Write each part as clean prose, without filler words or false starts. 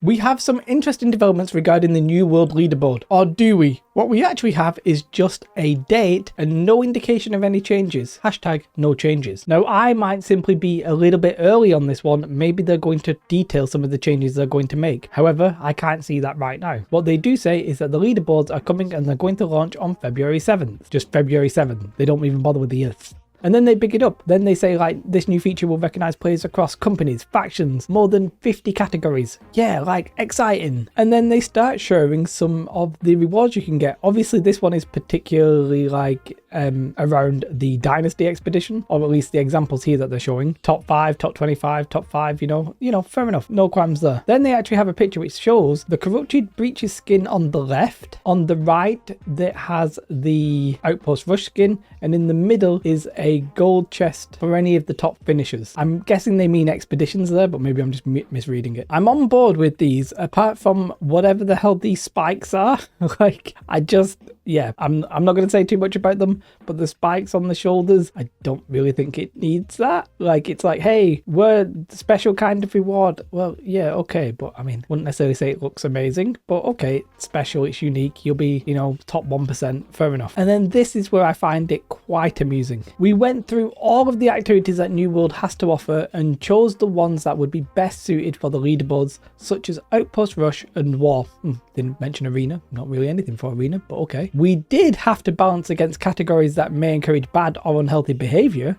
We have some interesting developments regarding the new World Leaderboard, or do we? What we actually have is just a date and no indication of any changes. Hashtag no changes. Now, I might simply be a little bit early on this one. Maybe they're going to detail some of the changes they're going to make. However, I can't see that right now. What they do say is that the leaderboards are coming and they're going to launch on February 7th. Just February 7th. They don't even bother with the years. And then they pick it up. Then they say, like, this new feature will recognize players across companies, factions, more than 50 categories. Yeah, like, exciting. And then they start showing some of the rewards you can get. Obviously, this one is particularly like around the Dynasty expedition, or at least the examples here that they're showing. Top 5, top 25, top 5, you know, fair enough. No qualms there. Then they actually have a picture which shows the Corrupted Breaches skin on the left. On the right, that has the Outpost Rush skin. And in the middle is a gold chest for any of the top finishers. I'm guessing they mean expeditions there, but maybe I'm just misreading it. I'm on board with these, apart from whatever the hell these spikes are. Like, I'm not going to say too much about them, but the spikes on the shoulders, I don't really think it needs that. Like, it's like, hey, we're the special kind of reward. Well, yeah, okay, but I mean, wouldn't necessarily say it looks amazing, but okay, it's special, it's unique, you'll be, top 1%, fair enough. And then this is where I find it quite amusing. We went through all of the activities that New World has to offer and chose the ones that would be best suited for the leaderboards, such as Outpost Rush and War. Didn't mention Arena, not really anything for Arena, but okay. We did have to balance against categories that may encourage bad or unhealthy behavior.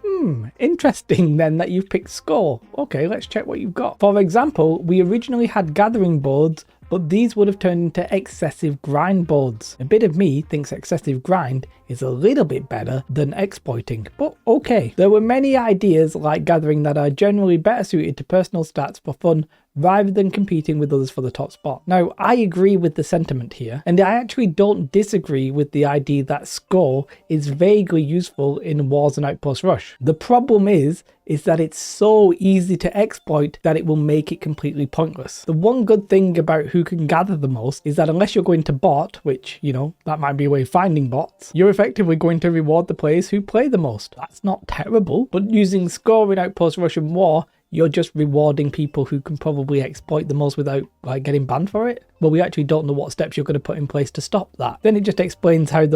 Interesting then that you've picked Score. Okay, let's check what you've got. For example, we originally had gathering boards, but these would have turned into excessive grind boards. A bit of me thinks excessive grind is a little bit better than exploiting, but okay. There were many ideas like gathering that are generally better suited to personal stats for fun rather than competing with others for the top spot. Now, I agree with the sentiment here, and I actually don't disagree with the idea that Score is vaguely useful in Wars and Outpost Rush. The problem is that it's so easy to exploit that it will make it completely pointless. The one good thing about who can gather the most is that unless you're going to bot, which, that might be a way of finding bots, you're effectively going to reward the players who play the most. That's not terrible, but using Score in Outpost Rush and War, you're just rewarding people who can probably exploit the most without getting banned for it. Well, we actually don't know what steps you're going to put in place to stop that. Then it just explains how you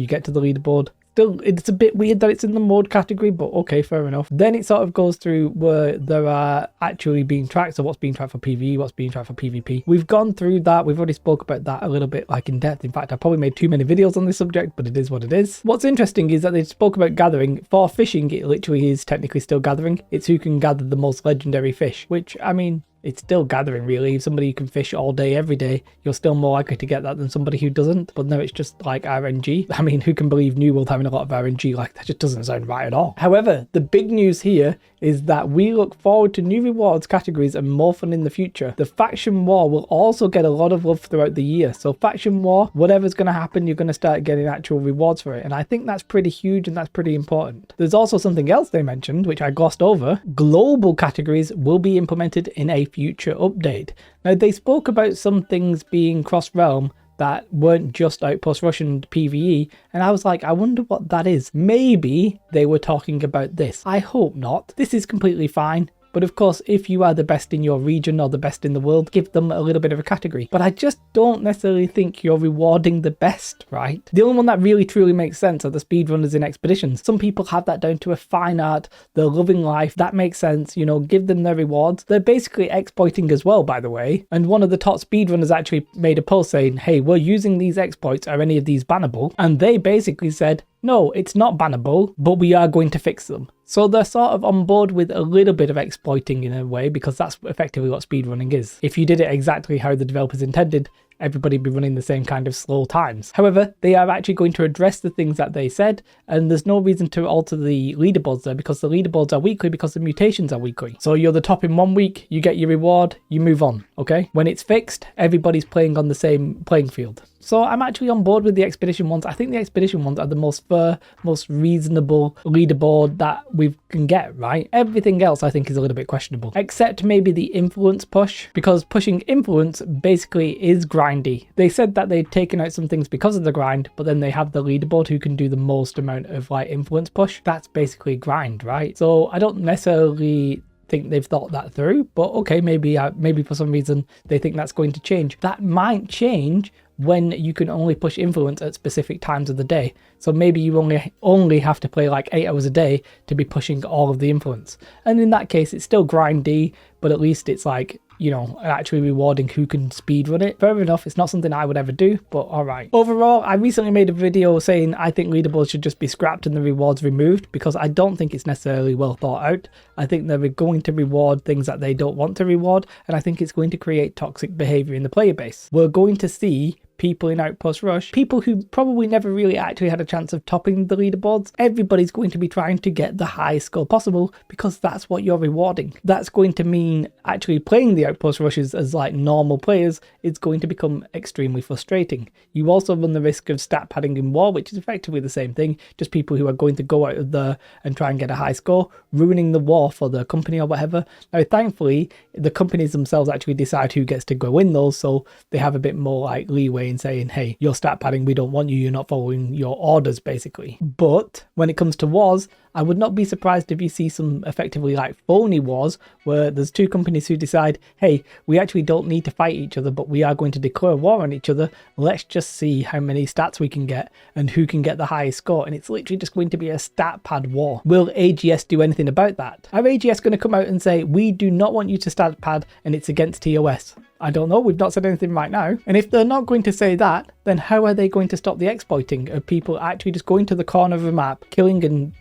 get to the leaderboard. Still, it's a bit weird that it's in the mode category, but okay, fair enough. Then it sort of goes through where there are actually being tracked, so what's being tracked for PVE, what's being tracked for PVP. We've gone through that, we've already spoke about that a little bit in depth. In fact, I probably made too many videos on this subject, but it is what it is. What's interesting is that they spoke about gathering. For fishing, it literally is technically still gathering. It's who can gather the most legendary fish, which, I mean, it's still gathering really. If somebody who can fish all day, every day, you're still more likely to get that than somebody who doesn't. But no, it's just like RNG. I mean, who can believe New World having a lot of RNG? Like, that just doesn't sound right at all. However, the big news here is that we look forward to new rewards categories and more fun in the future. The Faction War will also get a lot of love throughout the year. So Faction War, whatever's going to happen, you're going to start getting actual rewards for it. And I think that's pretty huge and that's pretty important. There's also something else they mentioned, which I glossed over. Global categories will be implemented in a future update. Now, they spoke about some things being cross-realm that weren't just Outpost Rush and PVE, and I was like, I wonder what that is. Maybe they were talking about this. I hope not. This is completely fine. But of course, if you are the best in your region or the best in the world, give them a little bit of a category. But I just don't necessarily think you're rewarding the best, right? The only one that really truly makes sense are the speedrunners in expeditions. Some people have that down to a fine art. They're loving life. That makes sense. Give them their rewards. They're basically exploiting as well, by the way. And one of the top speedrunners actually made a post saying, hey, we're using these exploits. Are any of these bannable? And they basically said, no, it's not bannable, but we are going to fix them. So they're sort of on board with a little bit of exploiting in a way, because that's effectively what speedrunning is. If you did it exactly how the developers intended, everybody be running the same kind of slow times. However, they are actually going to address the things that they said, and there's no reason to alter the leaderboards there, because the leaderboards are weekly because the mutations are weekly. So you're the top in 1 week, you get your reward, you move on, okay? When it's fixed, everybody's playing on the same playing field. So I'm actually on board with the expedition ones. I think the expedition ones are the most fair, most reasonable leaderboard that we can get, right? Everything else I think is a little bit questionable, except maybe the influence push, because pushing influence basically is grindy. They said that they'd taken out some things because of the grind, but then they have the leaderboard who can do the most amount of influence push. That's basically grind, right? So I don't necessarily think they've thought that through, but okay, maybe for some reason they think that's going to change. That might change when you can only push influence at specific times of the day. So maybe you only have to play like 8 hours a day to be pushing all of the influence. And in that case, it's still grindy, but at least it's like, you know, actually rewarding who can speedrun it. Fair enough, it's not something I would ever do, but alright. Overall, I recently made a video saying I think leaderboards should just be scrapped and the rewards removed, because I don't think it's necessarily well thought out. I think they're going to reward things that they don't want to reward, and I think it's going to create toxic behavior in the player base. We're going to see people in Outpost Rush, people who probably never really actually had a chance of topping the leaderboards. Everybody's going to be trying to get the highest score possible because that's what you're rewarding. That's going to mean actually playing the Outpost Rushes as like normal players is going to become extremely frustrating. You also run the risk of stat padding in war, which is effectively the same thing, just people who are going to go out of there and try and get a high score, ruining the war for the company or whatever. Now thankfully the companies themselves actually decide who gets to go in those, so they have a bit more like leeway in saying, hey, you're stat padding, we don't want you, you're not following your orders basically. But when it comes to wars, I would not be surprised if you see some effectively like phony wars where there's two companies who decide, hey, we actually don't need to fight each other, but we are going to declare war on each other. Let's just see how many stats we can get and who can get the highest score. And it's literally just going to be a stat pad war. Will AGS do anything about that? Are AGS going to come out and say, we do not want you to stat pad and it's against TOS? I don't know, we've not said anything right now. And if they're not going to say that, then how are they going to stop the exploiting of people actually just going to the corner of a map, killing and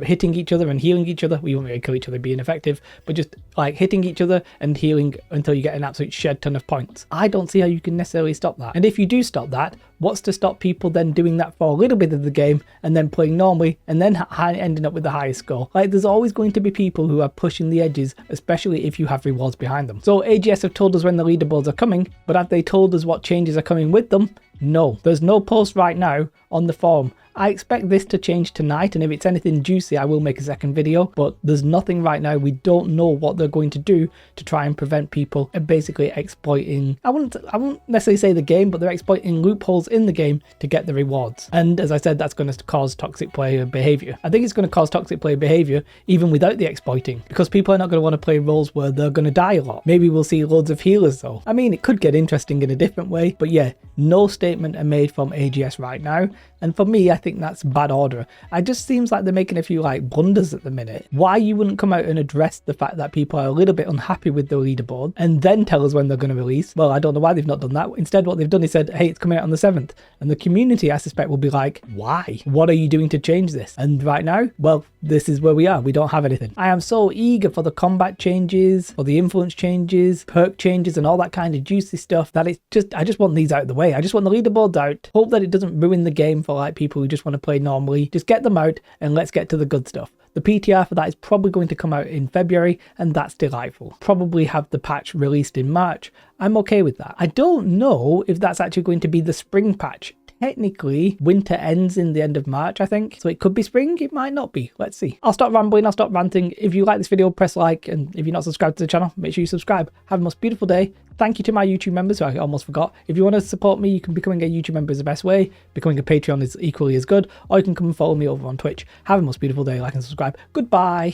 hitting each other and healing each other? We won't really kill each other being effective, but just like hitting each other and healing until you get an absolute shed ton of points. I don't see how you can necessarily stop that. And if you do stop that, what's to stop people then doing that for a little bit of the game and then playing normally and then ending up with the highest score? Like, there's always going to be people who are pushing the edges, especially if you have rewards behind them. So AGS have told us when the leaderboards are coming, but have they told us what changes are coming with them? No, there's no post right now on the forum. I expect this to change tonight, and if it's anything juicy I will make a second video, but there's nothing right now. We don't know what they're going to do to try and prevent people basically exploiting, I won't necessarily say the game, but they're exploiting loopholes in the game to get the rewards. And as I said, that's going to cause toxic player behavior. I think it's going to cause toxic player behavior even without the exploiting, because people are not going to want to play roles where they're going to die a lot. Maybe we'll see loads of healers though. I mean, it could get interesting in a different way, but yeah, no statement are made from AGS right now. And for me, I think that's bad order. It just seems like they're making a few like blunders at the minute. Why you wouldn't come out and address the fact that people are a little bit unhappy with the leaderboard and then tell us when they're going to release? Well, I don't know why they've not done that. Instead, what they've done is said, hey, it's coming out on the 7th. And the community, I suspect, will be like, why? What are you doing to change this? And right now, well, this is where we are. We don't have anything. I am so eager for the combat changes, for the influence changes, perk changes, and all that kind of juicy stuff that it's just, I just want these out of the way. I just want the leaderboards out. Hope that it doesn't ruin the game for like people who just want to play normally. Just get them out and let's get to the good stuff. The PTR for that is probably going to come out in February, and that's delightful. Probably have the patch released in March. I'm okay with that. I don't know if that's actually going to be the spring patch. Technically, winter ends in the end of March, I think. So it could be spring, it might not be. Let's see. I'll stop rambling, I'll stop ranting. If you like this video, press like, and if you're not subscribed to the channel, make sure you subscribe. Have a most beautiful day. Thank you to my YouTube members, who I almost forgot. If you want to support me, you can becoming a YouTube member is the best way. Becoming a Patreon is equally as good, or you can come and follow me over on Twitch. Have a most beautiful day, like and subscribe. Goodbye.